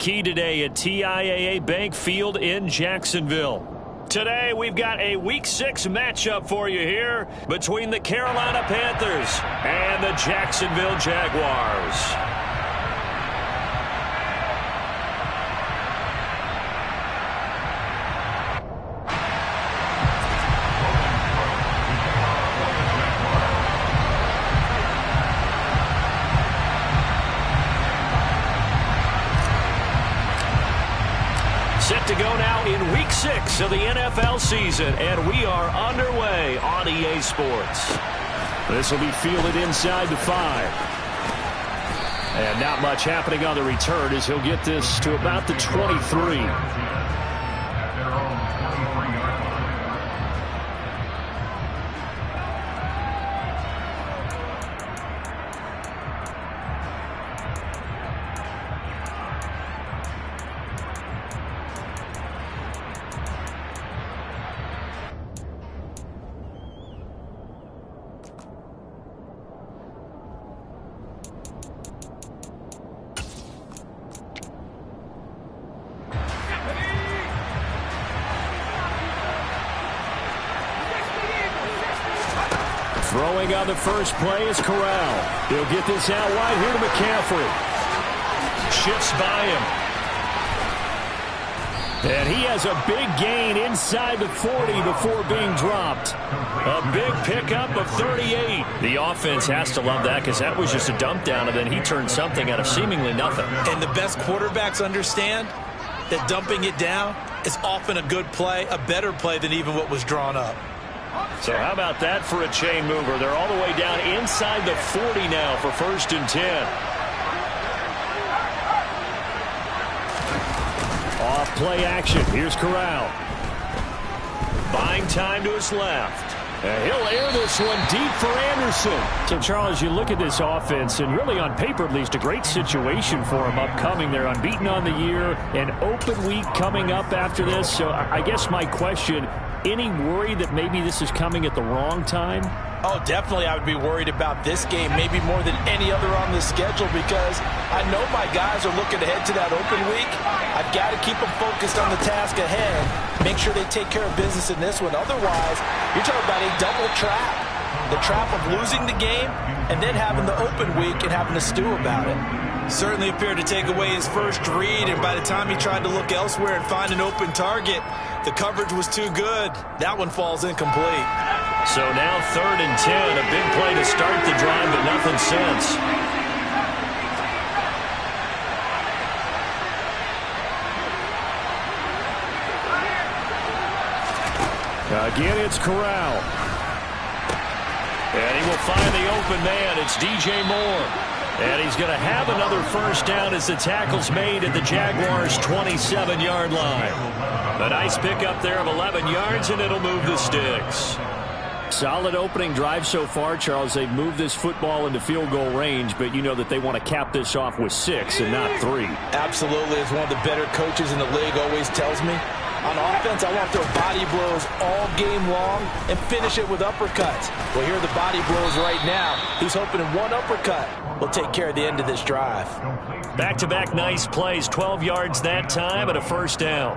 Key today at TIAA Bank Field in Jacksonville. Today, we've got a Week 6 matchup for you here between the Carolina Panthers and the Jacksonville Jaguars. Set to go now in Week 6 of the NFL season, and we are underway on EA Sports. This will be fielded inside the 5. And not much happening on the return as he'll get this to about the 23. Throwing on the first play is Corral. He'll get this out wide here to McCaffrey. Shifts by him. And he has a big gain inside the 40 before being dropped. A big pickup of 38. The offense has to love that because that was just a dump down, and then he turned something out of seemingly nothing. And the best quarterbacks understand that dumping it down is often a good play, a better play than even what was drawn up. So how about that for a chain mover? They're all the way down inside the 40 now for 1st and 10. Off play action. Here's Corral. Buying time to his left. And he'll air this one deep for Anderson. So, Charles, you look at this offense, and really on paper at least a great situation for them upcoming. They're unbeaten on the year, an open week coming up after this. So I guess my question, any worry that maybe this is coming at the wrong time? Oh, definitely I would be worried about this game, maybe more than any other on the schedule, because I know my guys are looking ahead to that open week. I've got to keep them focused on the task ahead, make sure they take care of business in this one. Otherwise, you're talking about a double trap. The trap of losing the game and then having the open week and having to stew about it. Certainly appeared to take away his first read, and by the time he tried to look elsewhere and find an open target, the coverage was too good. That one falls incomplete. So now 3rd and 10, a big play to start the drive, but nothing since. Again, it's Corral. And he will find the open man. It's DJ Moore. And he's going to have another first down as the tackle's made at the Jaguars' 27-yard line. A nice pickup there of 11 yards, and it'll move the sticks. Solid opening drive so far, Charles. They've moved this football into field goal range, but you know that they want to cap this off with 6 and not 3. Absolutely. As one of the better coaches in the league always tells me, on offense, I want to throw body blows all game long and finish it with uppercuts. Well, here are the body blows right now. He's hoping in one uppercut will take care of the end of this drive. Back-to-back nice plays, 12 yards that time and a first down.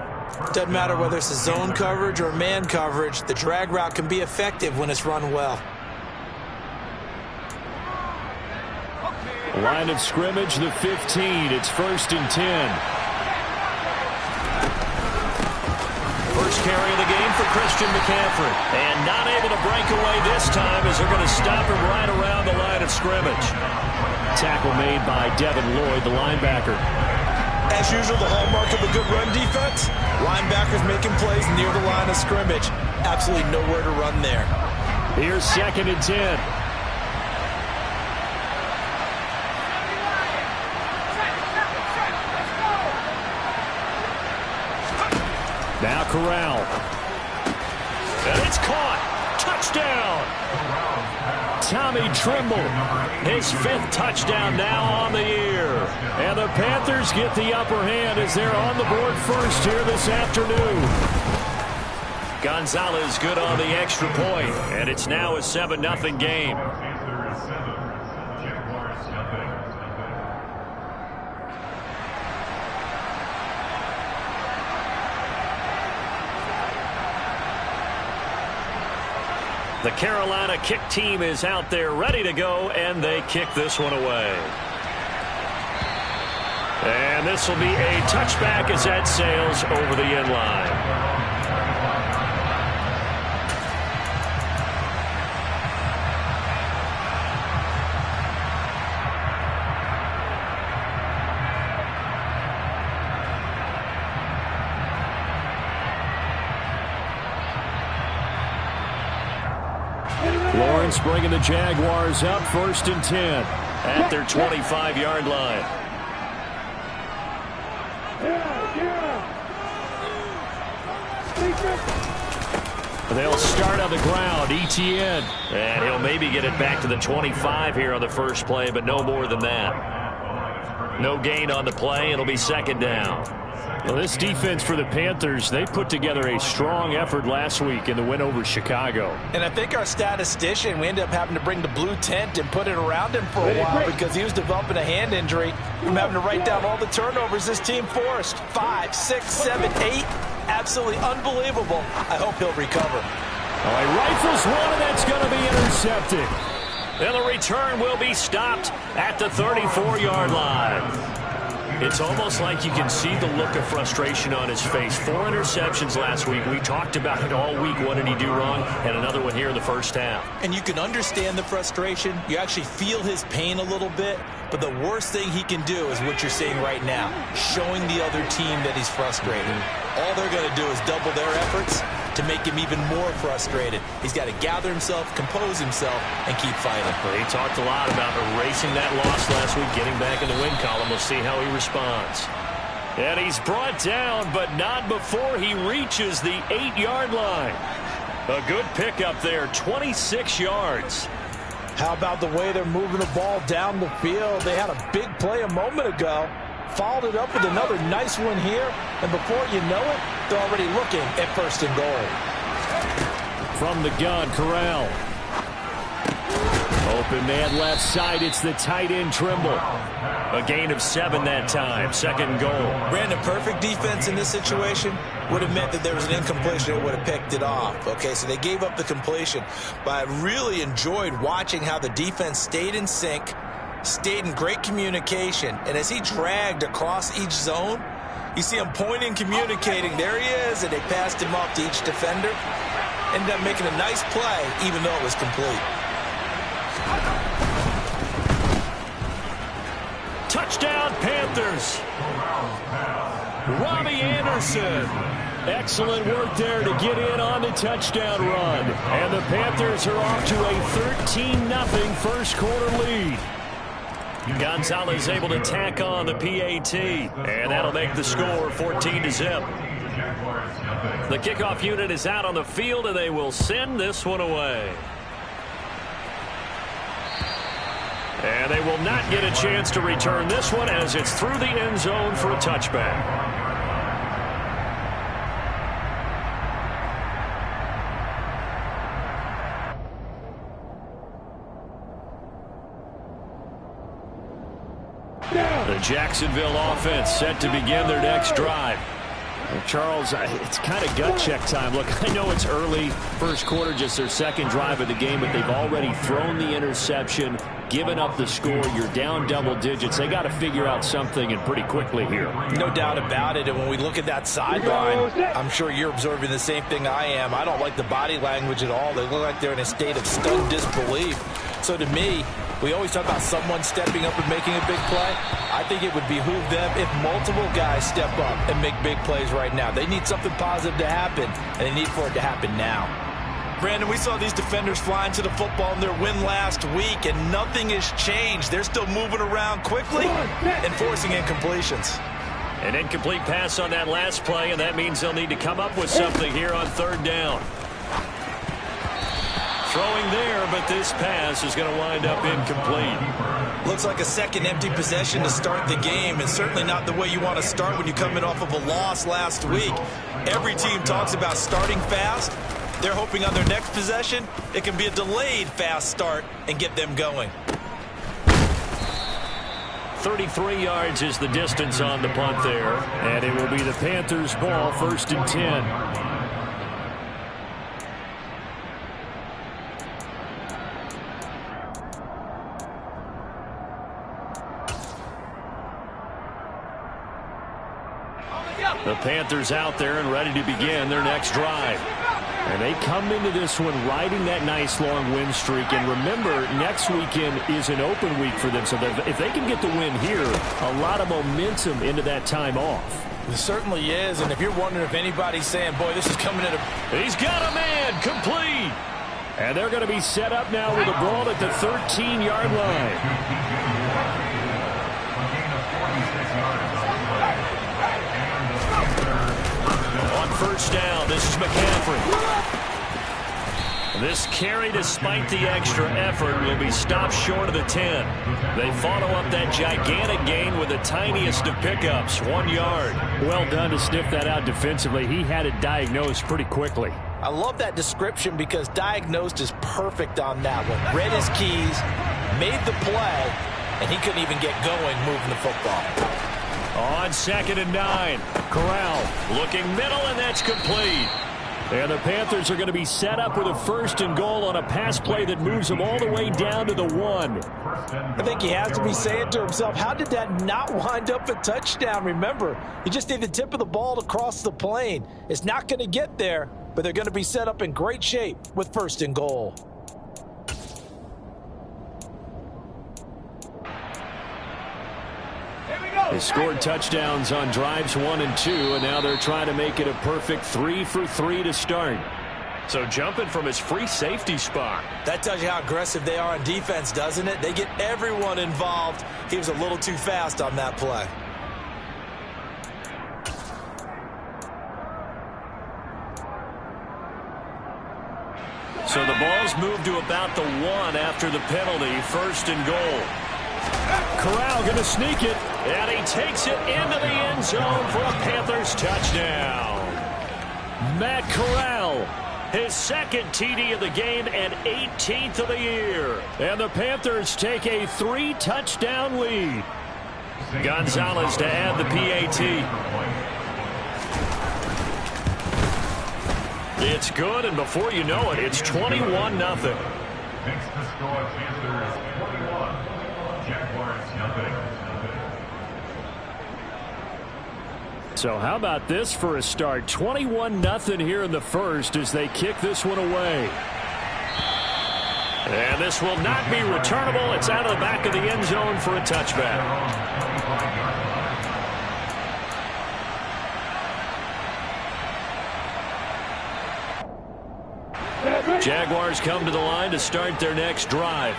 Doesn't matter whether it's a zone coverage or man coverage, the drag route can be effective when it's run well. Line of scrimmage, the 15. It's 1st and 10. First carry of the game for Christian McCaffrey. And not able to break away this time as they're going to stop him right around the line of scrimmage. Tackle made by Devin Lloyd, the linebacker. As usual, the hallmark of a good run defense, linebackers making plays near the line of scrimmage. Absolutely nowhere to run there. Here's 2nd and 10. Now Corral. And it's caught. Touchdown. Tommy Trimble, his 5th touchdown now on the year. And the Panthers get the upper hand as they're on the board first here this afternoon. Gonzalez good on the extra point, and it's now a 7-0 game. The Carolina kick team is out there ready to go, and they kick this one away. And this will be a touchback as that sails over the end line. Lawrence bringing the Jaguars up 1st and 10 at their 25-yard line. They'll start on the ground. ETN. And he'll maybe get it back to the 25 here on the first play, but no more than that. No gain on the play. It'll be 2nd down. Well, this defense for the Panthers, they put together a strong effort last week in the win over Chicago. And I think our statistician, we ended up having to bring the blue tent and put it around him for a while because he was developing a hand injury from having to write down all the turnovers this team forced. 5, 6, 7, 8. Absolutely unbelievable. I hope he'll recover. All right, rifles one, and that's going to be intercepted. And the return will be stopped at the 34-yard line. It's almost like you can see the look of frustration on his face. 4 interceptions last week. We talked about it all week. What did he do wrong? And another one here in the first half. And you can understand the frustration. You actually feel his pain a little bit. But the worst thing he can do is what you're seeing right now, showing the other team that he's frustrated. All they're going to do is double their efforts to make him even more frustrated. He's got to gather himself, compose himself, and keep fighting. Well, he talked a lot about erasing that loss last week, getting back in the win column. We'll see how he responds. And he's brought down, but not before he reaches the 8-yard line. A good pickup there, 26 yards. How about the way they're moving the ball down the field? They had a big play a moment ago. Followed it up with another nice one here. And before you know it, they're already looking at 1st and goal. From the gun, Corral. Open man left side. It's the tight end, Trimble. A gain of 7 that time. 2nd and goal. Brandon, perfect defense in this situation would have meant that there was an incompletion. It would have picked it off. Okay, so they gave up the completion. But I really enjoyed watching how the defense stayed in sync, stayed in great communication. And as he dragged across each zone, you see him pointing, communicating. There he is, and they passed him off to each defender. Ended up making a nice play, even though it was complete. Touchdown, Panthers. Robbie Anderson. Excellent work there to get in on the touchdown run. And the Panthers are off to a 13-0 first quarter lead. Gonzalez able to tack on the PAT, and that'll make the score 14-0. The kickoff unit is out on the field, and they will send this one away. And they will not get a chance to return this one as it's through the end zone for a touchback. The Jacksonville offense set to begin their next drive. Charles, it's kind of gut check time. Look, I know it's early, first quarter, just their 2nd drive of the game, but they've already thrown the interception, given up the score. You're down double digits. They got to figure out something, and pretty quickly here. No doubt about it. And when we look at that sideline, I'm sure you're observing the same thing I am. I don't like the body language at all. They look like they're in a state of stunned disbelief. So to me, we always talk about someone stepping up and making a big play. I think it would behoove them if multiple guys step up and make big plays right now. They need something positive to happen, and they need for it to happen now. Brandon, we saw these defenders flying to the football in their win last week, and nothing has changed. They're still moving around quickly and forcing incompletions. An incomplete pass on that last play, and that means they'll need to come up with something here on 3rd down. Throwing there, but this pass is going to wind up incomplete. Looks like a second empty possession to start the game, and certainly not the way you want to start when you're coming off of a loss last week. Every team talks about starting fast. They're hoping on their next possession, it can be a delayed fast start and get them going. 33 yards is the distance on the punt there, and it will be the Panthers' ball, 1st and 10. The Panthers out there and ready to begin their next drive. And they come into this one riding that nice long win streak. And remember, next weekend is an open week for them. So if they can get the win here, a lot of momentum into that time off. It certainly is. And if you're wondering if anybody's saying, boy, this is coming at a... He's got a man complete. And they're going to be set up now with the ball at the 13-yard line. On first down, this is McCaffrey. This carry, despite the extra effort, will be stopped short of the 10. They follow up that gigantic gain with the tiniest of pickups, 1 yard. Well done to sniff that out defensively. He had it diagnosed pretty quickly. I love that description because diagnosed is perfect on that one. Read his keys, made the play, and he couldn't even get going moving the football. On 2nd and 9, Corral looking middle, and that's complete. And the Panthers are going to be set up with a 1st and goal on a pass play that moves them all the way down to the 1. I think he has to be saying to himself, how did that not wind up a touchdown? Remember, you just need the tip of the ball to cross the plane. It's not going to get there, but they're going to be set up in great shape with 1st and goal. They scored touchdowns on drives 1 and 2, and now they're trying to make it a perfect 3 for 3 to start. So jumping from his free safety spot. That tells you how aggressive they are on defense, doesn't it? They get everyone involved. He was a little too fast on that play. So the ball's moved to about the 1 after the penalty, 1st and goal. Corral going to sneak it, and he takes it into the end zone for a Panthers touchdown. Matt Corral, his 2nd TD of the game and 18th of the year. And the Panthers take a 3-touchdown lead. Gonzalez to add the PAT. It's good, and before you know it, it's 21-0. Next to score, Panthers 21. Jaguars nothing. So how about this for a start? 21-0 here in the first as they kick this one away. And this will not be returnable. It's out of the back of the end zone for a touchback. Jaguars come to the line to start their next drive.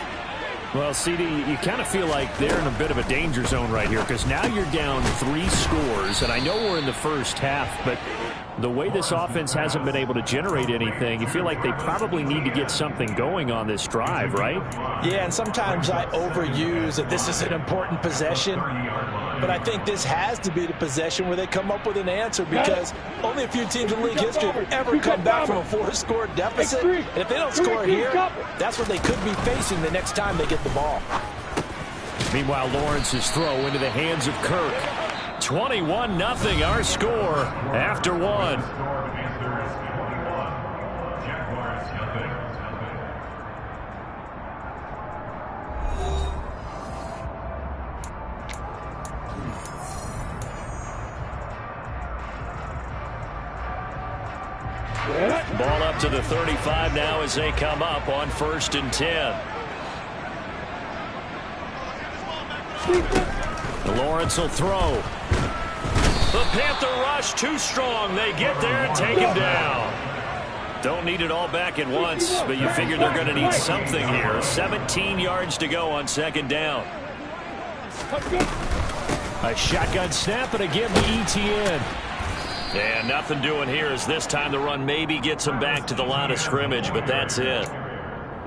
Well, CD, you kind of feel like they're in a bit of a danger zone right here because now you're down 3 scores, and I know we're in the first half, but the way this offense hasn't been able to generate anything, you feel like they probably need to get something going on this drive, right? Yeah, and sometimes I overuse that this is an important possession, but I think this has to be the possession where they come up with an answer because only a few teams in league history have ever come back from a 4-score deficit. And if they don't score here, that's what they could be facing the next time they get the ball. Meanwhile, Lawrence's throw into the hands of Kirk. 21-0 our score after 1. Ball up to the 35 now as they come up on 1st and 10. Lawrence will throw. The Panther rush too strong. They get there and take him down. Don't need it all back at once, but you figure they're going to need something here. 17 yards to go on 2nd down. A shotgun snap, and again the ETN. And nothing doing here as this time the run maybe gets him back to the line of scrimmage, but that's it.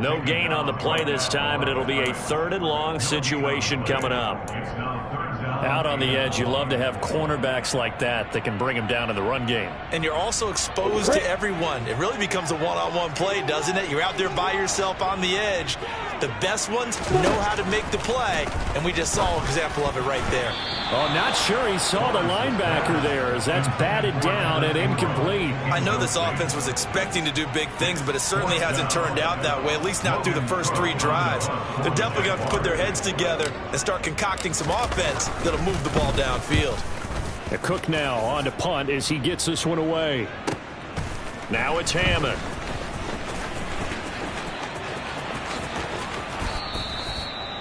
No gain on the play this time, and it'll be a 3rd and long situation coming up. Out on the edge, you love to have cornerbacks like that can bring him down in the run game. And you're also exposed to everyone. It really becomes a one-on-one play, doesn't it? You're out there by yourself on the edge. The best ones know how to make the play, and we just saw an example of it right there. Oh, not sure he saw the linebacker there as that's batted down and incomplete. I know this offense was expecting to do big things, but it certainly hasn't turned out that way, at least not through the first 3 drives. They're definitely going to have to put their heads together and start concocting some offense that'll move the ball downfield. A Cook now on to punt as he gets this one away. Now it's Hammond.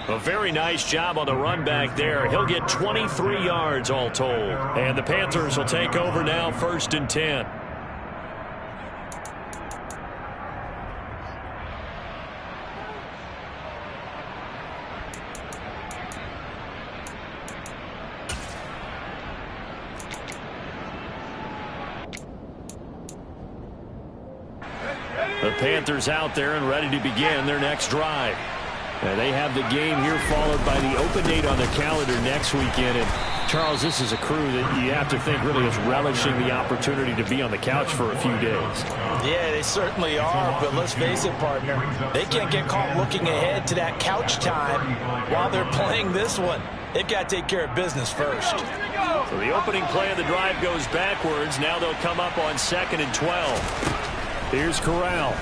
A very nice job on the run back there. He'll get 23 yards all told. And the Panthers will take over now, 1st and 10. The Panthers out there and ready to begin their next drive. And they have the game here followed by the open date on their calendar next weekend. And Charles, this is a crew that you have to think really is relishing the opportunity to be on the couch for a few days. Yeah, they certainly are, but let's face it, partner. They can't get caught looking ahead to that couch time while they're playing this one. They've got to take care of business first. So the opening play of the drive goes backwards. Now they'll come up on 2nd and 12. Here's Corral.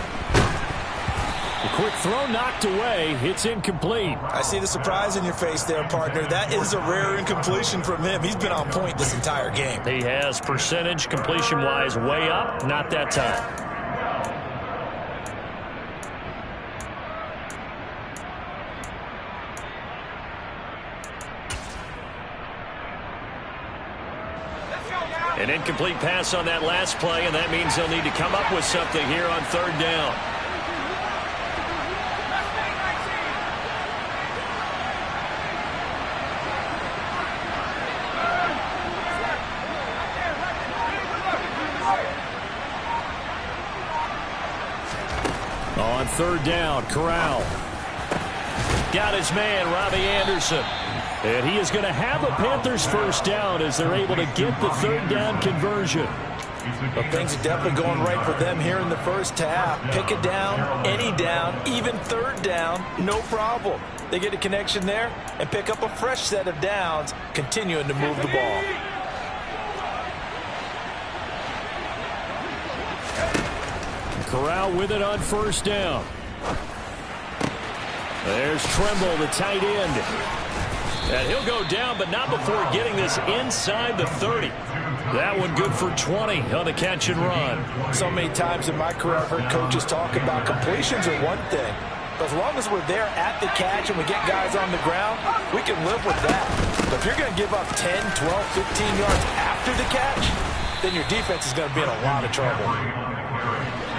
The quick throw knocked away. It's incomplete. I see the surprise in your face there, partner. That is a rare incompletion from him. He's been on point this entire game. He has percentage completion-wise way up. Not that time. An incomplete pass on that last play, and that means they'll need to come up with something here on 3rd down. On 3rd down, Corral. Got his man, Robbie Anderson. And he is going to have a Panthers 1st down as they're able to get the 3rd down conversion. Well, things are definitely going right for them here in the first half. Pick it down, any down, even 3rd down, no problem. They get a connection there and pick up a fresh set of downs, continuing to move the ball. Corral with it on 1st down. There's Trimble, the tight end. And he'll go down, but not before getting this inside the 30. That one good for 20 on the catch and run. So many times in my career I've heard coaches talk about completions are one thing. But as long as we're there at the catch and we get guys on the ground, we can live with that. But if you're going to give up 10, 12, 15 yards after the catch, then your defense is going to be in a lot of trouble.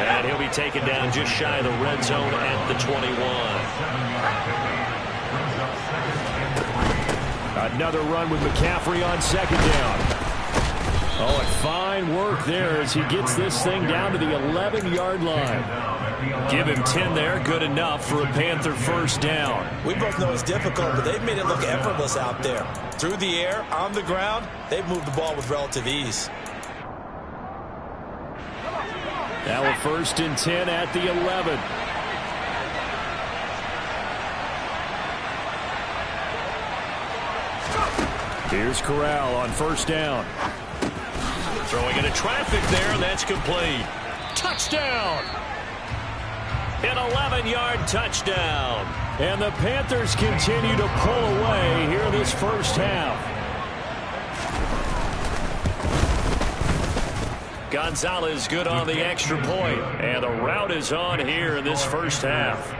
And he'll be taken down just shy of the red zone at the 21. Another run with McCaffrey on 2nd down. Oh, and fine work there as he gets this thing down to the 11-yard line. Give him 10 there, good enough for a Panther 1st down. We both know it's difficult, but they've made it look effortless out there. Through the air, on the ground, they've moved the ball with relative ease. Now a 1st and 10 at the 11. Here's Corral on 1st down. Throwing into traffic there, and that's complete. Touchdown! An 11-yard touchdown. And the Panthers continue to pull away here this first half. Gonzalez good on the extra point. And the route is on here in this first half.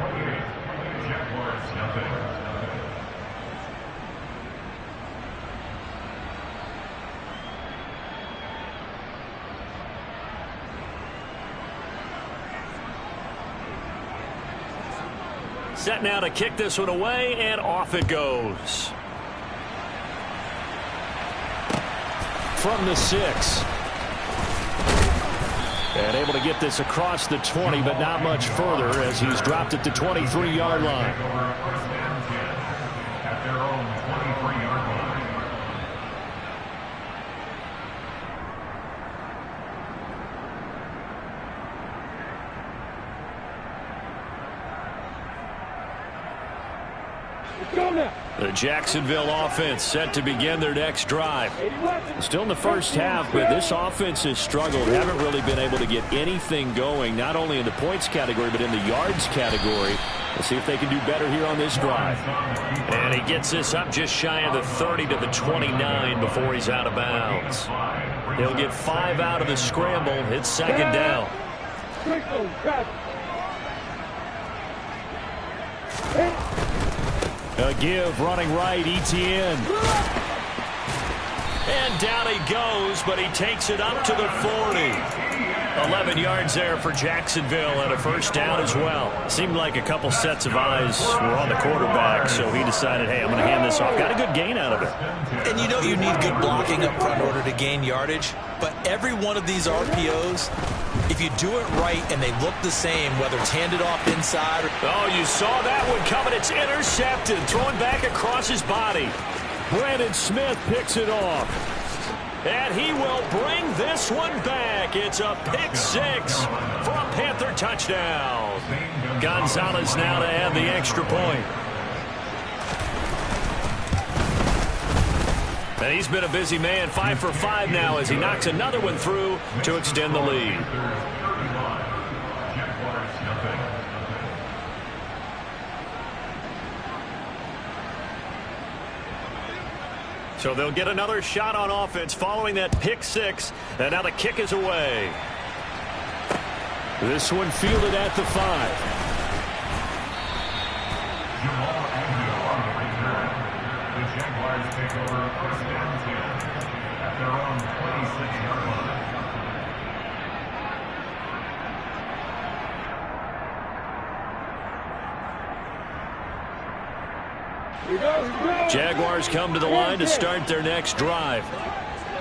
Set now to kick this one away, and off it goes. From the 6. And able to get this across the 20, but not much further as he's dropped it to 23-yard line. At their own 23-yard line. Go now. The Jacksonville offense set to begin their next drive. Still in the first half, but this offense has struggled. Haven't really been able to get anything going, not only in the points category, but in the yards category. Let's see if they can do better here on this drive. And he gets this up just shy of the 30 to the 29 before he's out of bounds. He'll get 5 out of the scramble. It's second down. A give, running right, Etienne. And down he goes, but he takes it up to the 40. 11 yards there for Jacksonville and a first down as well. Seemed like a couple sets of eyes were on the quarterback, so he decided, hey, I'm going to hand this off. Got a good gain out of it. And you know you need good blocking up front in order to gain yardage, but every one of these RPOs, if you do it right and they look the same, whether it's handed off inside or... Oh, you saw that one coming. It's intercepted, throwing back across his body. Brandon Smith picks it off. And he will bring this one back. It's a pick 6 for a Panther touchdown. Gonzalez now to add the extra point. And he's been a busy man, 5 for 5 now as he knocks another one through to extend the lead. So they'll get another shot on offense following that pick 6. And now the kick is away. This one fielded at the 5. The Jaguars take over first and 10 at their own 26-yard line. Jaguars come to the line to start their next drive.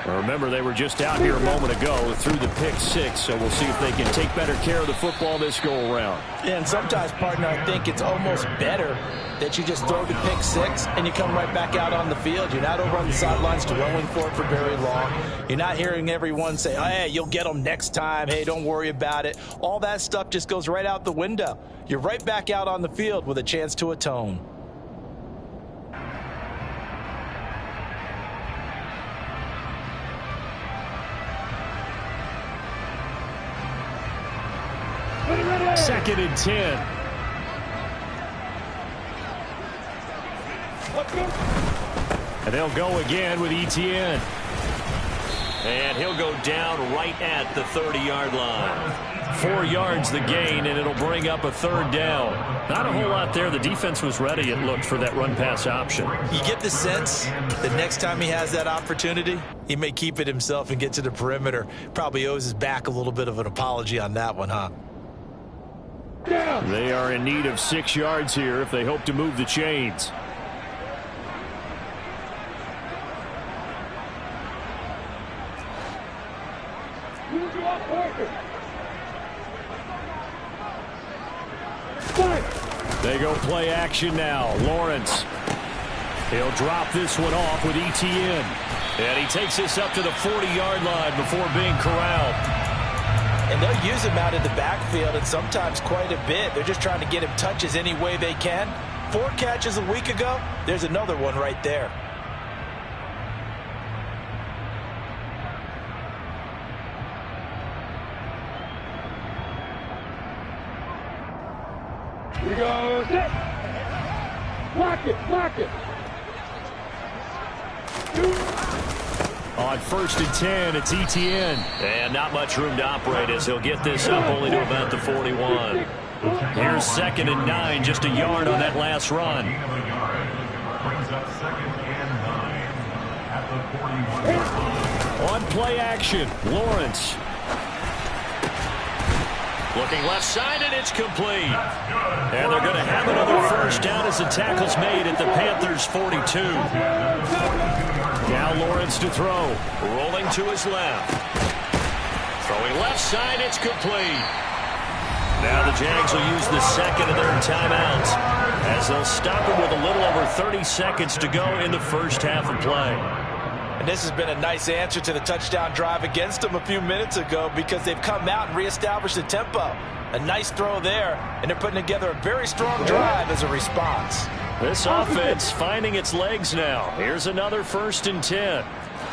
Remember, they were just out here a moment ago through the pick 6, so we'll see if they can take better care of the football this go-around. Yeah, and sometimes, partner, I think it's almost better that you just throw the pick 6 and you come right back out on the field. You're not over on the sidelines dwelling for it for very long. You're not hearing everyone say, oh, hey, you'll get them next time. Hey, don't worry about it. All that stuff just goes right out the window. You're right back out on the field with a chance to atone. Second and 10. And they'll go again with Etienne. And he'll go down right at the 30-yard line. 4 yards the gain, and it'll bring up a third down. Not a whole lot there. The defense was ready, it looked, for that run-pass option. You get the sense that next time he has that opportunity, he may keep it himself and get to the perimeter. Probably owes his back a little bit of an apology on that one, huh? They are in need of 6 yards here if they hope to move the chains. They go play action now. Lawrence. He'll drop this one off with Etienne. And he takes this up to the 40-yard line before being corralled. And they'll use him out in the backfield, and sometimes quite a bit. They're just trying to get him touches any way they can. 4 catches a week ago. There's another one right there. Here we go. Set. Block it. Block it. On first and 10, it's Etienne. And not much room to operate as he'll get this up only to about the 41. Here's second and 9, just a yard on that last run. Brings up second and 9 at the 41. On play action, Lawrence. Looking left side, and it's complete. And they're going to have another first down as the tackle's made at the Panthers' 42. Now Lawrence to throw. Rolling to his left. Throwing left side, it's complete. Now the Jags will use the second of their timeouts as they'll stop him with a little over 30 seconds to go in the first half of play. And this has been a nice answer to the touchdown drive against them a few minutes ago because they've come out and reestablished the tempo. A nice throw there, and they're putting together a very strong drive as a response. This offense finding its legs now. Here's another 1st and 10.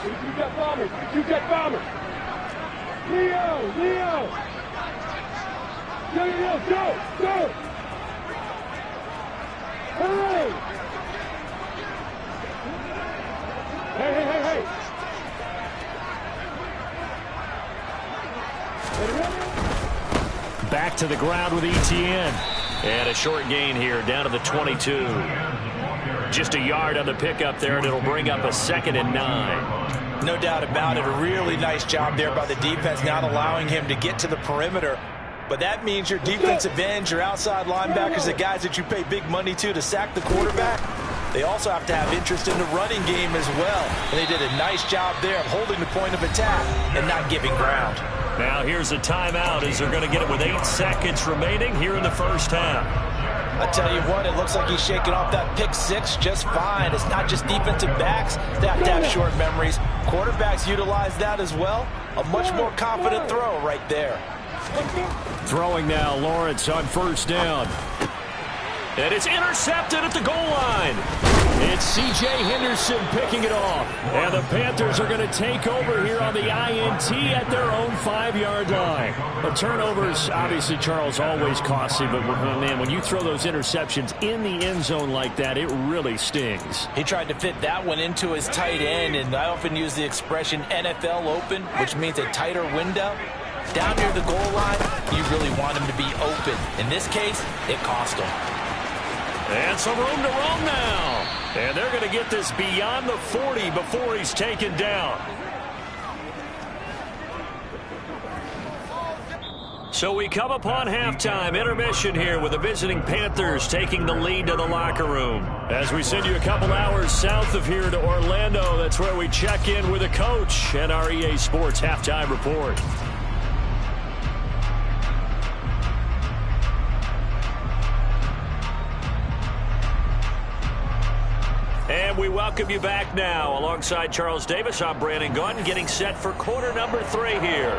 You got bombers. You got bombers. Leo. Go. Hey. Hey. Back to the ground with Etienne. And a short gain here, down to the 22. Just a yard on the pickup there, and it'll bring up a 2nd and 9. No doubt about it. A really nice job there by the defense, not allowing him to get to the perimeter. But that means your defensive ends, your outside linebackers, the guys that you pay big money to sack the quarterback, they also have to have interest in the running game as well. And they did a nice job there of holding the point of attack and not giving ground. Now here's a timeout as they're going to get it with 8 seconds remaining here in the first half. I tell you what, it looks like he's shaking off that pick 6 just fine. It's not just defensive backs that have to have short memories. Quarterbacks utilize that as well. A much more confident throw right there. Throwing now, Lawrence on 1st down. And it's intercepted at the goal line. It's C.J. Henderson picking it off. And the Panthers are going to take over here on the INT at their own 5-yard line. The turnovers, obviously, Charles, always costly. But, man, when you throw those interceptions in the end zone like that, it really stings. He tried to fit that one into his tight end. And I often use the expression NFL open, which means a tighter window. Down near the goal line, you really want him to be open. In this case, it cost him. And some room to roam now. And they're going to get this beyond the 40 before he's taken down. So we come upon halftime intermission here with the visiting Panthers taking the lead to the locker room. As we send you a couple hours south of here to Orlando, that's where we check in with the coach and our EA Sports halftime report. And we welcome you back now. Alongside Charles Davis, I'm Brandon Gunn, getting set for quarter number 3 here.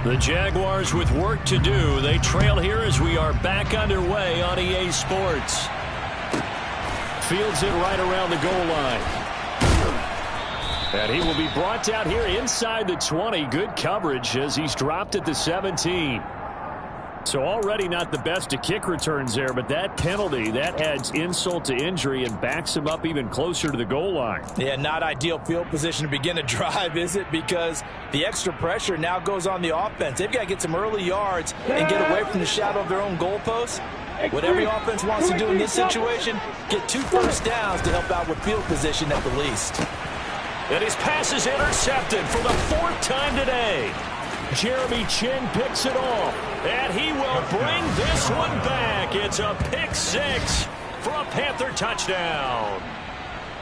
The Jaguars with work to do. They trail here as we are back underway on EA Sports. Fields it right around the goal line. And he will be brought down here inside the 20. Good coverage as he's dropped at the 17. So already not the best of kick returns there, but that penalty, that adds insult to injury and backs him up even closer to the goal line. Yeah, not ideal field position to begin a drive, is it? Because the extra pressure now goes on the offense. They've got to get some early yards and get away from the shadow of their own goalposts. What every offense wants to do in this situation, get 2 first downs to help out with field position at the least. And his pass is intercepted for the 4th time today. Jeremy Chin picks it off, and he will bring this one back. It's a pick 6 for a Panther touchdown.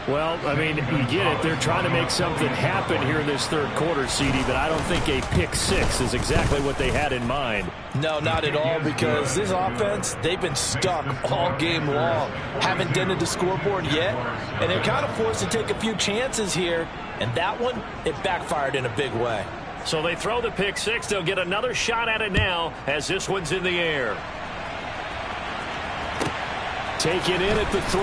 Well, I mean, you get it. They're trying to make something happen here in this 3rd quarter, CD, but I don't think a pick 6 is exactly what they had in mind. No, not at all, because this offense, they've been stuck all game long. Haven't dented the scoreboard yet, and they're kind of forced to take a few chances here, and that one, it backfired in a big way. So they throw the pick 6. They'll get another shot at it now as this one's in the air. Taken in at the 3.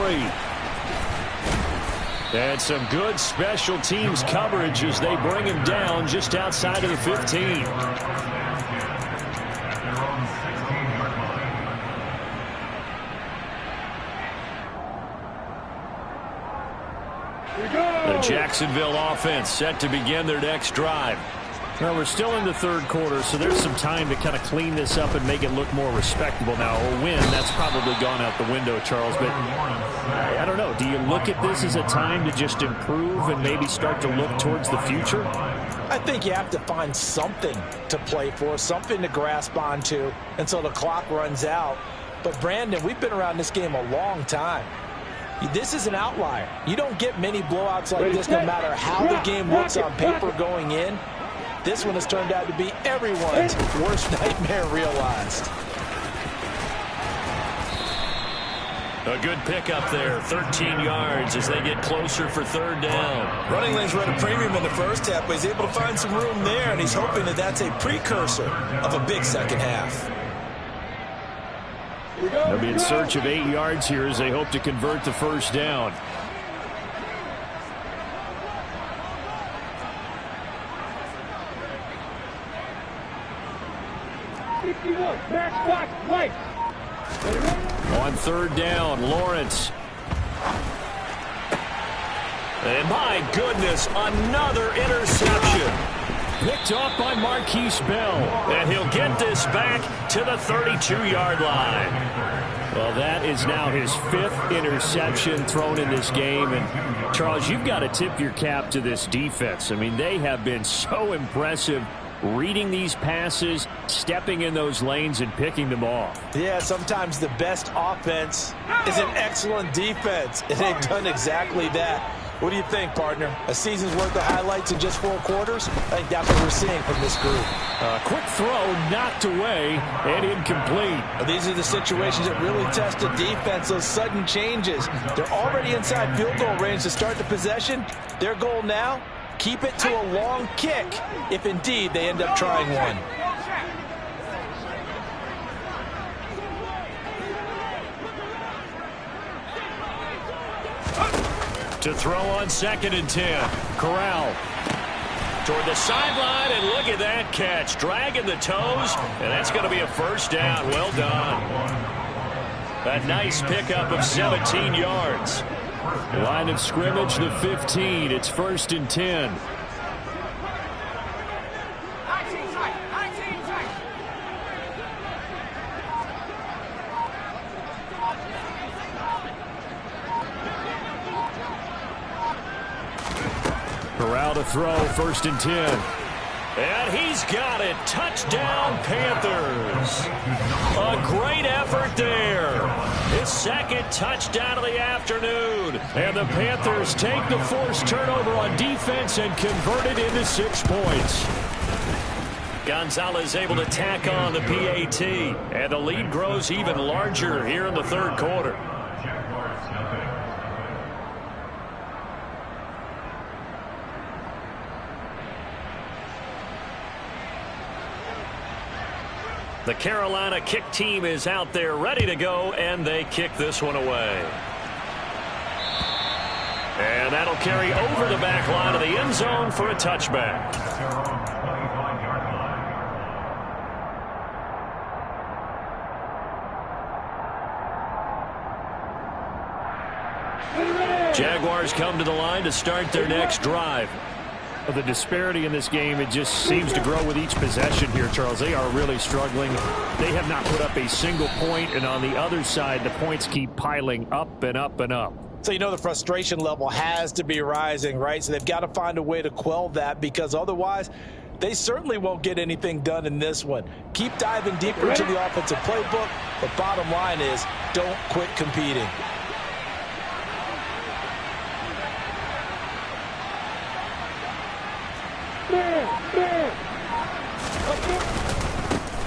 And some good special teams coverage as they bring him down just outside of the 15. The Jacksonville offense set to begin their next drive. Well, we're still in the 3rd quarter, so there's some time to kind of clean this up and make it look more respectable now. A win, that's probably gone out the window, Charles. But I don't know. Do you look at this as a time to just improve and maybe start to look towards the future? I think you have to find something to play for, something to grasp onto until the clock runs out. But, Brandon, we've been around this game a long time. This is an outlier. You don't get many blowouts like this no matter how the game looks on paper going in. This one has turned out to be everyone's worst nightmare realized. A good pickup there, 13 yards as they get closer for third down. Running lanes were at a premium in the first half, but he's able to find some room there, and he's hoping that that's a precursor of a big second half. They'll be in search of 8 yards here as they hope to convert the first down. On third down, Lawrence. And my goodness, another interception. Picked off by Marquise Bell. And he'll get this back to the 32-yard line. Well, that is now his 5th interception thrown in this game. And, Charles, you've got to tip your cap to this defense. I mean, they have been so impressive reading these passes, stepping in those lanes, and picking them off. Yeah, sometimes the best offense is an excellent defense, and they've done exactly that. What do you think, partner? A season's worth of highlights in just 4 quarters? I think that's what we're seeing from this group. Quick throw, knocked away, and incomplete. These are the situations that really test a defense, those sudden changes. They're already inside field goal range to start the possession. Their goal now, keep it to a long kick, if indeed they end up trying one. To throw on 2nd and 10. Corral toward the sideline, and look at that catch. Dragging the toes, and that's going to be a first down. Well done. A nice pickup of 17 yards. Line of scrimmage, the 15. It's 1st and 10. Corral to throw, 1st and 10. And he's got it. Touchdown, Panthers. A great effort there. His 2nd touchdown of the afternoon. And the Panthers take the forced turnover on defense and convert it into 6 points. Gonzalez able to tack on the PAT. And the lead grows even larger here in the 3rd quarter. The Carolina kick team is out there ready to go, and they kick this one away. And that'll carry over the back line of the end zone for a touchback. Jaguars come to the line to start their next drive. The disparity in this game, it just seems to grow with each possession here, Charles. They are really struggling. They have not put up a single point, and on the other side, the points keep piling up and up and up. So you know the frustration level has to be rising, right? So they've got to find a way to quell that, because otherwise they certainly won't get anything done in this one. Keep diving deeper into the offensive playbook, but bottom line is don't quit competing.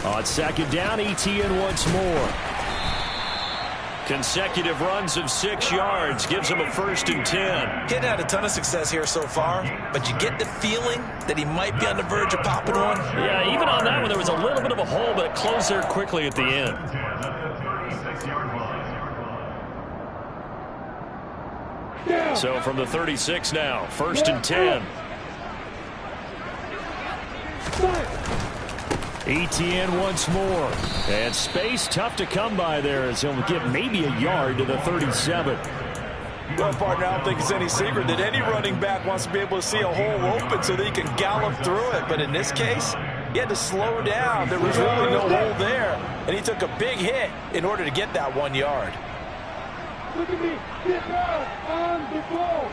On 2nd down, ETN once more. Consecutive runs of 6 yards gives him a 1st and 10. Getting had a ton of success here so far, but you get the feeling that he might be on the verge of popping one. Yeah, even on that one, there was a little bit of a hole, but it closed there quickly at the end. So from the 36 now, 1st and 10. ETN once more. And space tough to come by there as he'll get maybe a yard to the 37. Well, partner, I don't think it's any secret that any running back wants to be able to see a hole open so that he can gallop through it. But in this case, he had to slow down. There was really no hole there. And he took a big hit in order to get that 1 yard. Look at me. Get down on the ball.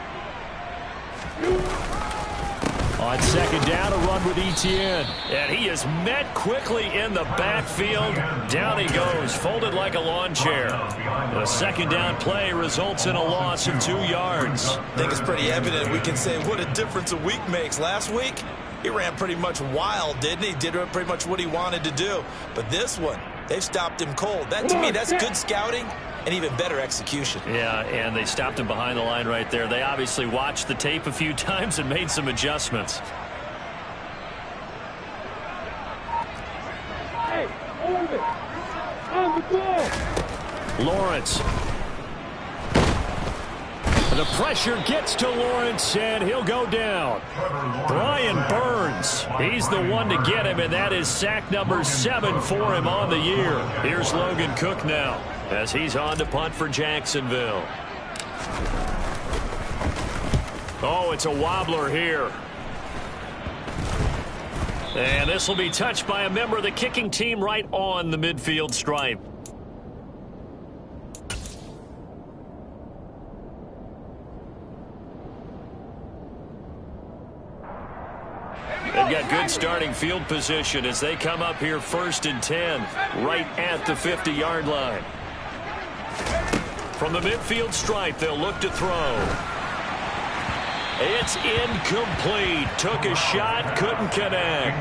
On 2nd down, a run with ETN. And he is met quickly in the backfield. Down he goes, folded like a lawn chair. The 2nd down play results in a loss of 2 yards. I think it's pretty evident. We can say what a difference a week makes. Last week, he ran pretty much wild, didn't he? Did pretty much what he wanted to do. But this one, they've stopped him cold. That, to me, that's good scouting and even better execution. Yeah, and they stopped him behind the line right there. They obviously watched the tape a few times and made some adjustments. Hey, on the ball. Lawrence. The pressure gets to Lawrence, and he'll go down. Brian Burns, he's the one to get him, and that is sack number 7 for him on the year. Here's Logan Cook now as he's on to punt for Jacksonville. Oh, it's a wobbler here. And this will be touched by a member of the kicking team right on the midfield stripe. They've got good starting field position as they come up here 1st and 10, right at the 50-yard line. From the midfield stripe, they'll look to throw. It's incomplete. Took a shot, couldn't connect.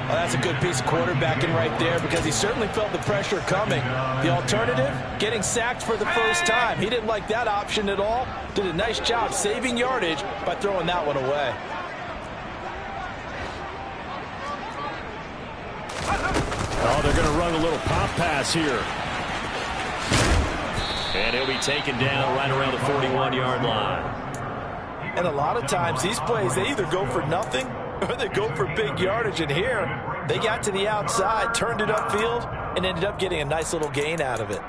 Well, that's a good piece of quarterbacking right there because he certainly felt the pressure coming. The alternative, getting sacked for the first time. He didn't like that option at all. Did a nice job saving yardage by throwing that one away. Oh, they're going to run a little pop pass here. And he'll be taken down right around the 41-yard line. And a lot of times these plays, they either go for nothing or they go for big yardage. And here, they got to the outside, turned it upfield, and ended up getting a nice little gain out of it.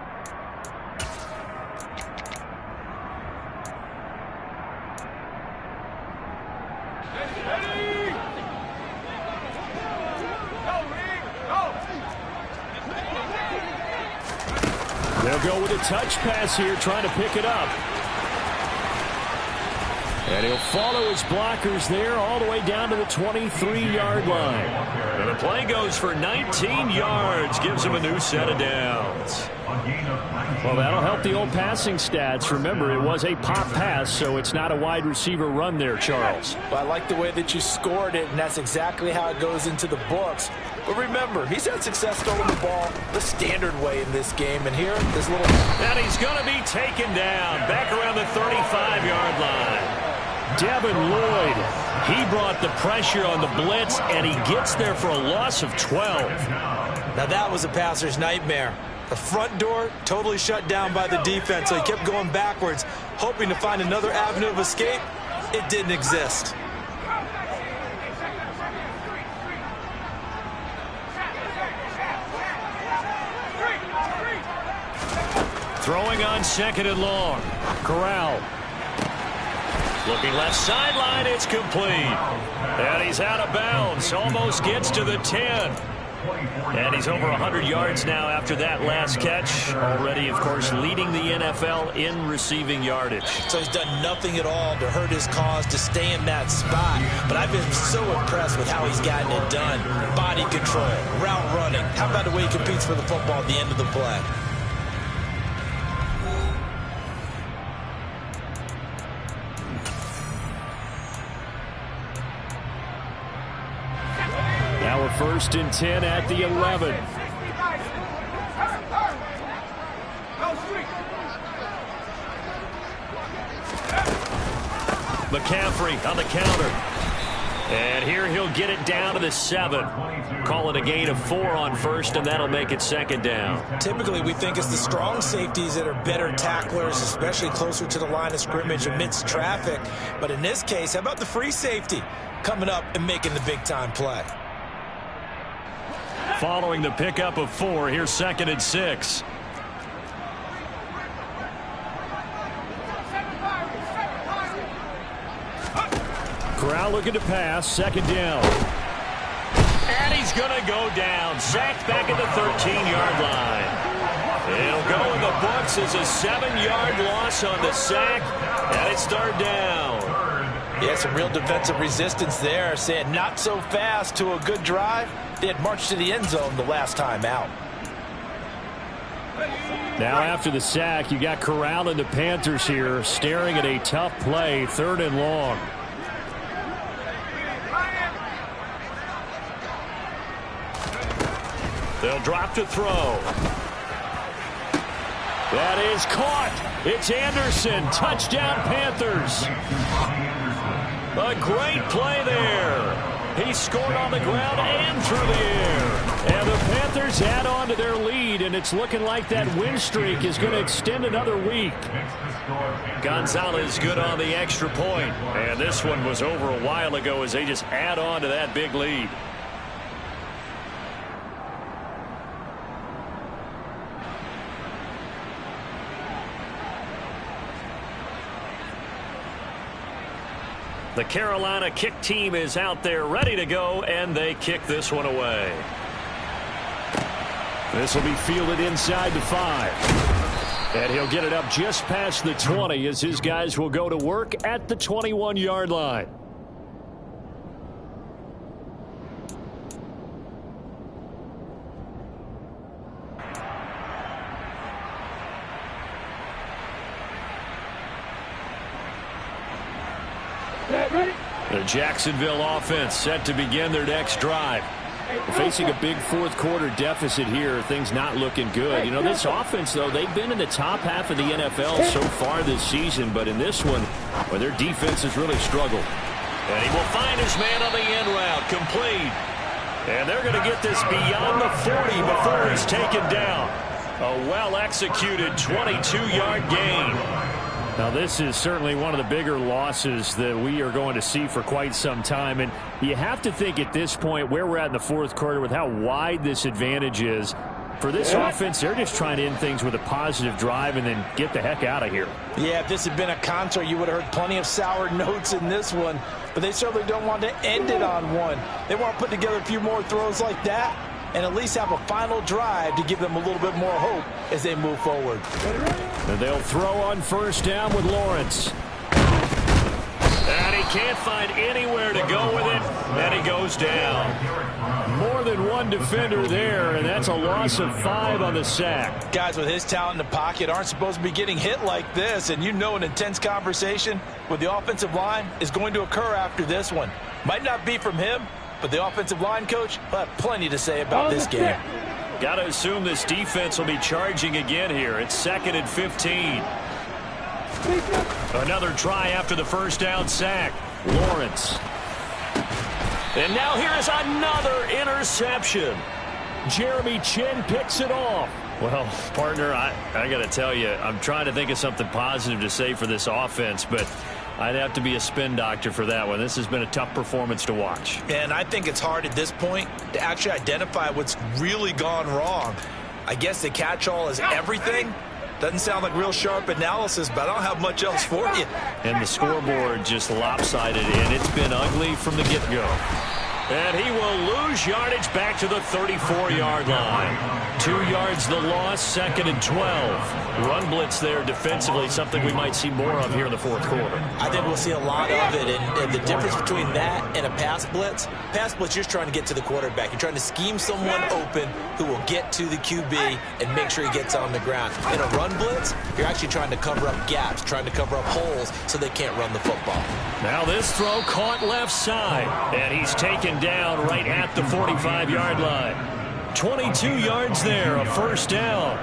They'll go with a touch pass here, trying to pick it up. And he'll follow his blockers there all the way down to the 23-yard line. And the play goes for 19 yards, gives him a new set of downs. Well, that'll help the old passing stats. Remember, it was a pop pass, so it's not a wide receiver run there, Charles. Well, I like the way that you scored it, and that's exactly how it goes into the books. But remember, he's had success throwing the ball the standard way in this game. And here, this little... And he's going to be taken down back around the 35-yard line. Devin Lloyd, he brought the pressure on the blitz, and he gets there for a loss of 12. Now that was a passer's nightmare. The front door totally shut down by the defense, so he kept going backwards, hoping to find another avenue of escape. It didn't exist. Throwing on 2nd and long. Corral. Looking left sideline, it's complete. And he's out of bounds, almost gets to the 10. And he's over 100 yards now after that last catch. Already, of course, leading the NFL in receiving yardage. So he's done nothing at all to hurt his cause to stay in that spot. But I've been so impressed with how he's gotten it done. Body control, route running. How about the way he competes for the football at the end of the play? Now a 1st and 10 at the 11. McCaffrey on the counter. And here he'll get it down to the 7. Call it a gain of 4 on 1st, and that'll make it 2nd down. Typically, we think it's the strong safeties that are better tacklers, especially closer to the line of scrimmage amidst traffic. But in this case, how about the free safety coming up and making the big-time play? Following the pickup of 4, here's 2nd and 6. Corral looking to pass, 2nd down. And he's going to go down. Sacked back at the 13-yard line. It'll go in the books as a 7-yard loss on the sack, and it's 3rd down. Yeah, some real defensive resistance there, saying not so fast to a good drive. They had marched to the end zone the last time out. Now after the sack, you got Corral and the Panthers here staring at a tough play, 3rd and long. They'll drop to throw. That is caught. It's Anderson. Touchdown, Panthers. A great play there. He scored on the ground and through the air. And the Panthers add on to their lead, and it's looking like that win streak is going to extend another week. Gonzalez good on the extra point. And this one was over a while ago as they just add on to that big lead. The Carolina kick team is out there ready to go, and they kick this one away. This will be fielded inside the 5. And he'll get it up just past the 20 as his guys will go to work at the 21-yard line. The Jacksonville offense set to begin their next drive. Facing a big fourth quarter deficit here, things not looking good. You know, this offense, though, they've been in the top half of the NFL so far this season, but in this one, well, their defense has really struggled. And he will find his man on the end route, complete. And they're going to get this beyond the 40 before he's taken down. A well-executed 22-yard gain. Now, this is certainly one of the bigger losses that we are going to see for quite some time. And you have to think at this point where we're at in the fourth quarter with how wide this advantage is. For this offense, they're just trying to end things with a positive drive and then get the heck out of here. Yeah, if this had been a concert, you would have heard plenty of sour notes in this one. But they certainly don't want to end it on one. They want to put together a few more throws like that and at least have a final drive to give them a little bit more hope as they move forward. And they'll throw on first down with Lawrence. And he can't find anywhere to go with it, and he goes down. More than one defender there, and that's a loss of 5 on the sack. Guys with his talent in the pocket aren't supposed to be getting hit like this, and you know an intense conversation with the offensive line is going to occur after this one. Might not be from him, but the offensive line coach will have plenty to say about this game. Got to assume this defense will be charging again here. It's 2nd and 15. Another try after the first down sack. Lawrence. And now here is another interception. Jeremy Chin picks it off. Well, partner, I got to tell you, I'm trying to think of something positive to say for this offense, but I'd have to be a spin doctor for that one. This has been a tough performance to watch. And I think it's hard at this point to actually identify what's really gone wrong. I guess the catch-all is everything. Doesn't sound like real sharp analysis, but I don't have much else for you. And the scoreboard just lopsided, and it's been ugly from the get-go. And he will lose yardage back to the 34-yard line. 2 yards the loss, 2nd and 12. Run blitz there defensively, something we might see more of here in the fourth quarter. I think we'll see a lot of it, and the difference between that and a pass blitz, you're just trying to get to the quarterback. You're trying to scheme someone open who will get to the QB and make sure he gets on the ground. In a run blitz, you're actually trying to cover up gaps, trying to cover up holes so they can't run the football. Now this throw caught left side, and he's taken down right at the 45-yard line. 22 yards there, a first down.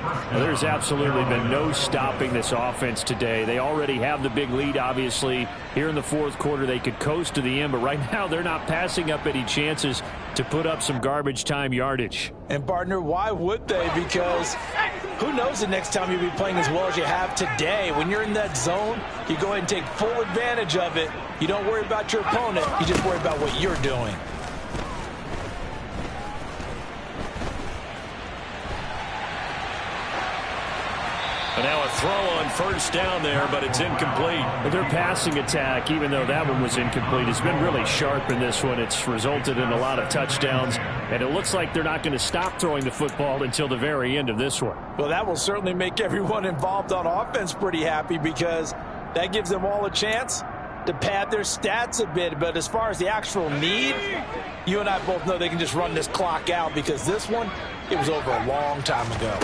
Well, there's absolutely been no stopping this offense today. They already have the big lead, obviously. Here in the fourth quarter, they could coast to the end, but right now they're not passing up any chances to put up some garbage time yardage. And, partner, why would they? Because who knows the next time you'll be playing as well as you have today. When you're in that zone, you go ahead and take full advantage of it. You don't worry about your opponent. You just worry about what you're doing. And now a throw on first down there, but it's incomplete. Their passing attack, even though that one was incomplete, has been really sharp in this one. It's resulted in a lot of touchdowns, and it looks like they're not going to stop throwing the football until the very end of this one. Well, that will certainly make everyone involved on offense pretty happy because that gives them all a chance to pad their stats a bit. But as far as the actual need, you and I both know they can just run this clock out because this one, it was over a long time ago.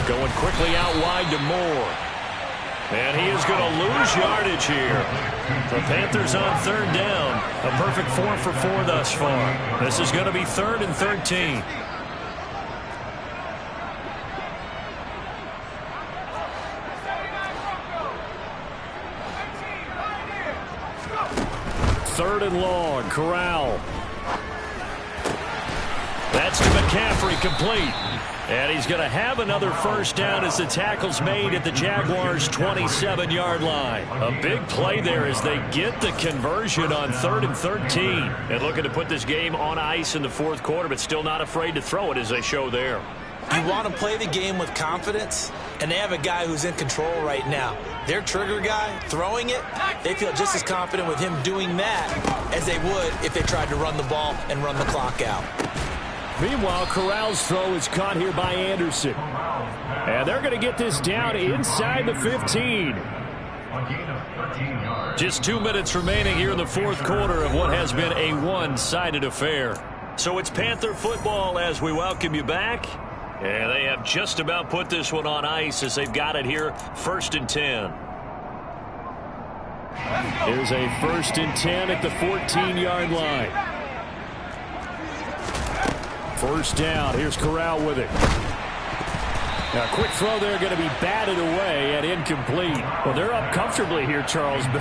Going quickly out wide to Moore. And he is going to lose yardage here. The Panthers on third down. A perfect 4 for 4 thus far. This is going to be 3rd and 13. 3rd and long. Corral. That's to McCaffrey, complete. And he's going to have another first down as the tackle's made at the Jaguars' 27-yard line. A big play there as they get the conversion on 3rd and 13. And looking to put this game on ice in the 4th quarter, but still not afraid to throw it as they show there. You want to play the game with confidence, and they have a guy who's in control right now. Their trigger guy, throwing it, they feel just as confident with him doing that as they would if they tried to run the ball and run the clock out. Meanwhile, Corral's throw is caught here by Anderson. And they're going to get this down inside the 15. Just 2 minutes remaining here in the 4th quarter of what has been a one-sided affair. So it's Panther football as we welcome you back. And they have just about put this one on ice as they've got it here, 1st and 10. Here's a 1st and 10 at the 14-yard line. First down. Here's Corral with it. Now, quick throw there, going to be batted away and incomplete. Well, they're up comfortably here, Charles, but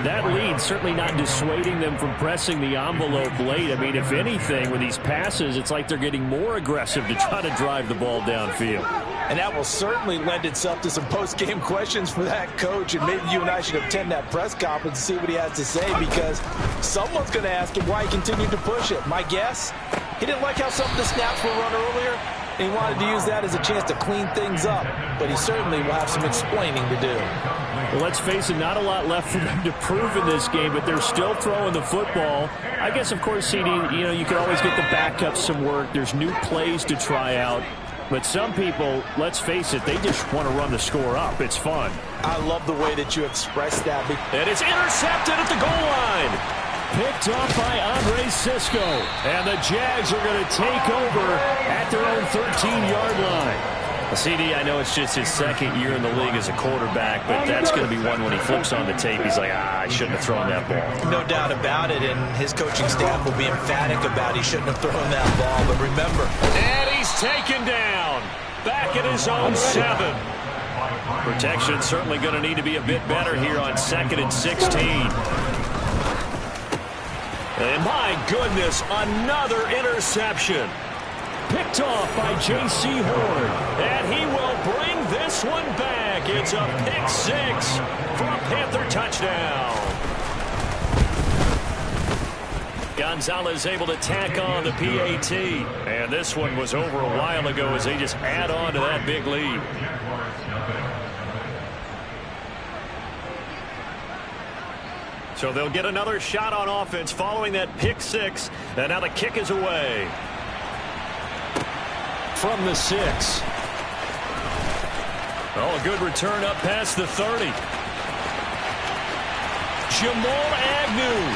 that lead certainly not dissuading them from pressing the envelope late. I mean, if anything, with these passes, it's like they're getting more aggressive to try to drive the ball downfield. And that will certainly lend itself to some post-game questions for that coach, and maybe you and I should attend that press conference and see what he has to say, because someone's going to ask him why he continued to push it. My guess, he didn't like how some of the snaps were run earlier, and he wanted to use that as a chance to clean things up, but he certainly will have some explaining to do. Well, let's face it, not a lot left for them to prove in this game, but they're still throwing the football. I guess, of course, CD, you can always get the backups some work. There's new plays to try out. But some people, let's face it, they just want to run the score up. It's fun. I love the way that you express that. And it's intercepted at the goal line. Picked off by Andre Cisco. And the Jags are going to take over at their own 13-yard line. CD, I know it's just his 2nd year in the league as a quarterback, but that's going to be one when he flips on the tape. He's like, I shouldn't have thrown that ball. No doubt about it, and his coaching staff will be emphatic about he shouldn't have thrown that ball. But remember. And he's taken down. Back at his own 7. Protection certainly going to need to be a bit better here on 2nd and 16. And my goodness, another interception. Picked off by J.C. Horn. And he will bring this one back. It's a pick 6 for a Panther touchdown. Gonzalez able to tack on the PAT. And this one was over a while ago as they just add on to that big lead. So they'll get another shot on offense following that pick 6. And now the kick is away. From the 6. Oh, a good return up past the 30. Jamal Agnew.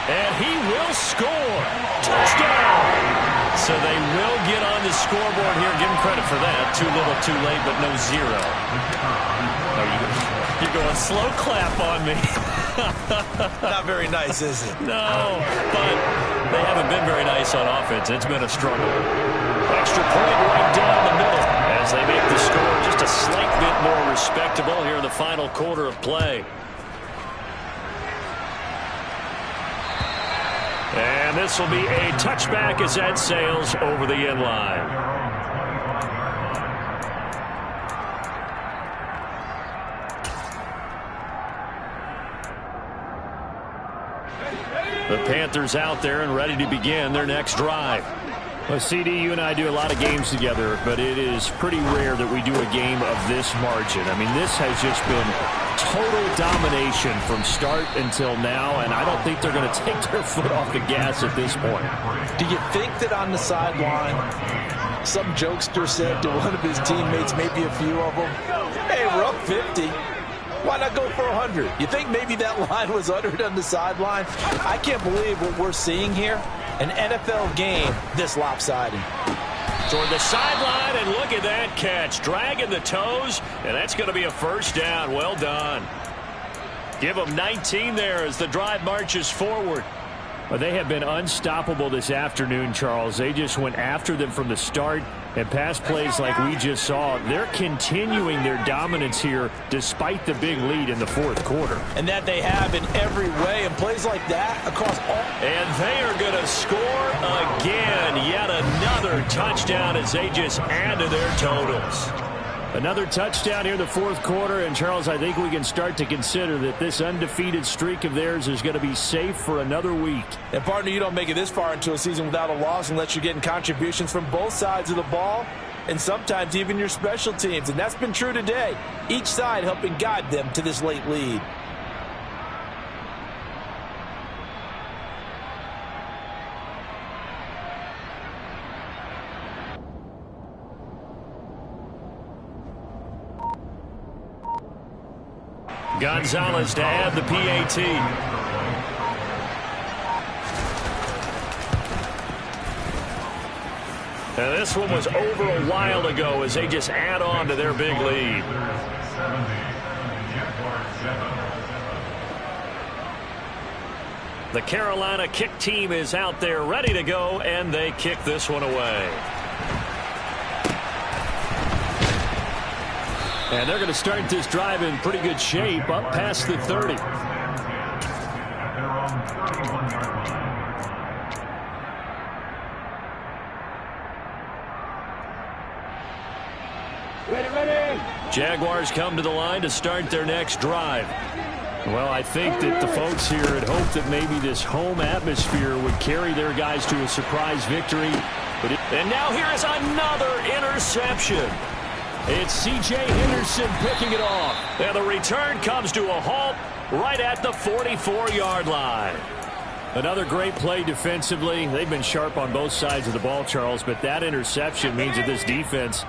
And he will score. Touchdown. So they will get on the scoreboard here. Give him credit for that. Too little, too late, but no 0. Oh, you're going slow clap on me. Not very nice, is it? No, but they haven't been very nice on offense. It's been a struggle. Extra point right down the middle as they make the score just a slight bit more respectable here in the final quarter of play. And this will be a touchback as that sails over the end line. The Panthers out there and ready to begin their next drive. Well, CD, you and I do a lot of games together, but it is pretty rare that we do a game of this margin. I mean, this has just been total domination from start until now, and I don't think they're going to take their foot off the gas at this point. Do you think that on the sideline, some jokester said to one of his teammates, maybe a few of them, hey, we're up 50. Why not go for 100? You think maybe that line was uttered on the sideline? I can't believe what we're seeing here. An NFL game this lopsided. Toward the sideline, and look at that catch. Dragging the toes, and that's going to be a first down. Well done. Give them 19 there as the drive marches forward. Well, they have been unstoppable this afternoon, Charles. They just went after them from the start, and pass plays like we just saw. They're continuing their dominance here despite the big lead in the fourth quarter. And that they have in every way, and plays like that across all. And they are going to score again. Yet another touchdown as they just add to their totals. Another touchdown here in the fourth quarter, and Charles, I think we can start to consider that this undefeated streak of theirs is going to be safe for another week. And partner, you don't make it this far into a season without a loss unless you're getting contributions from both sides of the ball, and sometimes even your special teams, and that's been true today. Each side helping guide them to this late lead. Gonzalez to add the PAT. And this one was over a while ago as they just add on to their big lead. The Carolina kick team is out there ready to go, and they kick this one away. And they're going to start this drive in pretty good shape, up past the 30. Ready. Jaguars come to the line to start their next drive. Well, I think that the folks here had hoped that maybe this home atmosphere would carry their guys to a surprise victory. And now here is another interception. It's C.J. Henderson picking it off. And the return comes to a halt right at the 44-yard line. Another great play defensively. They've been sharp on both sides of the ball, Charles, but that interception means that this defense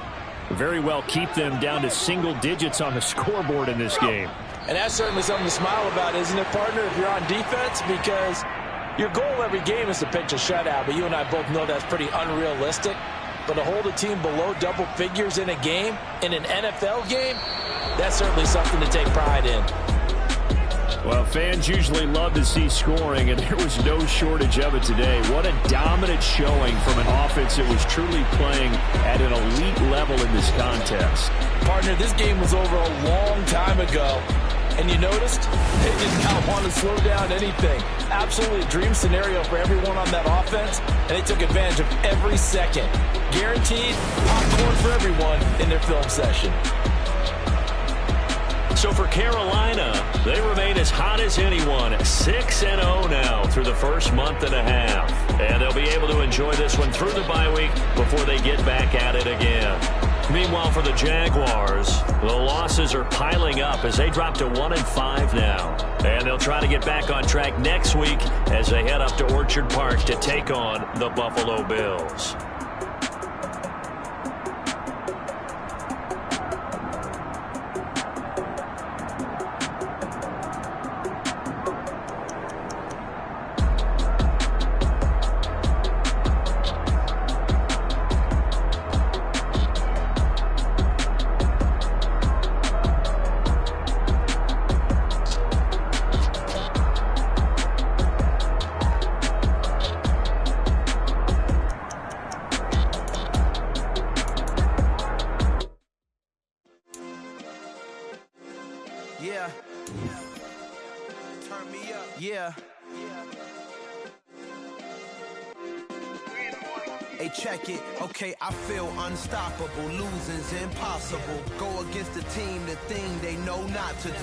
very well keep them down to single digits on the scoreboard in this game. And that's certainly something to smile about, isn't it, partner, if you're on defense? Because your goal every game is to pitch a shutout, but you and I both know that's pretty unrealistic. But to hold a team below double figures in a game, in an NFL game, that's certainly something to take pride in. Well, fans usually love to see scoring, and there was no shortage of it today. What a dominant showing from an offense that was truly playing at an elite level in this contest. Partner, this game was over a long time ago. And you noticed they did not want to slow down anything. Absolutely a dream scenario for everyone on that offense, and they took advantage of every second. Guaranteed popcorn for everyone in their film session. So for Carolina, they remain as hot as anyone, 6-0 now through the first month and a half. And they'll be able to enjoy this one through the bye week before they get back at it again. Meanwhile, for the Jaguars, the losses are piling up as they drop to 1-5 now. And they'll try to get back on track next week as they head up to Orchard Park to take on the Buffalo Bills. Yeah. Turn me up. Yeah. Hey, check it. Okay, I feel unstoppable. Losing's impossible. Go against the team, the thing they know not to do.